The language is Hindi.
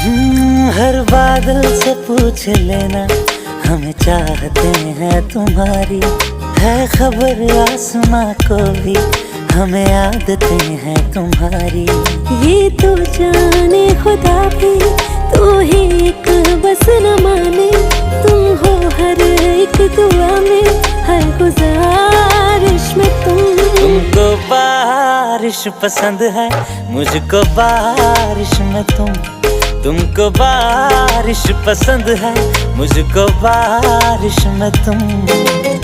हर बादल से पूछ लेना, हमें चाहते हैं तुम्हारी। है खबर आसमां को भी, हमें आदतें हैं तुम्हारी। ये तो जाने खुदा भी, तू ही एक बस न माने। तुम हो हर एक दुआ में, हर गुजारिश में तुमको बारिश पसंद है, मुझको बारिश में तुमको बारिश पसंद है, मुझको बारिश में तुम।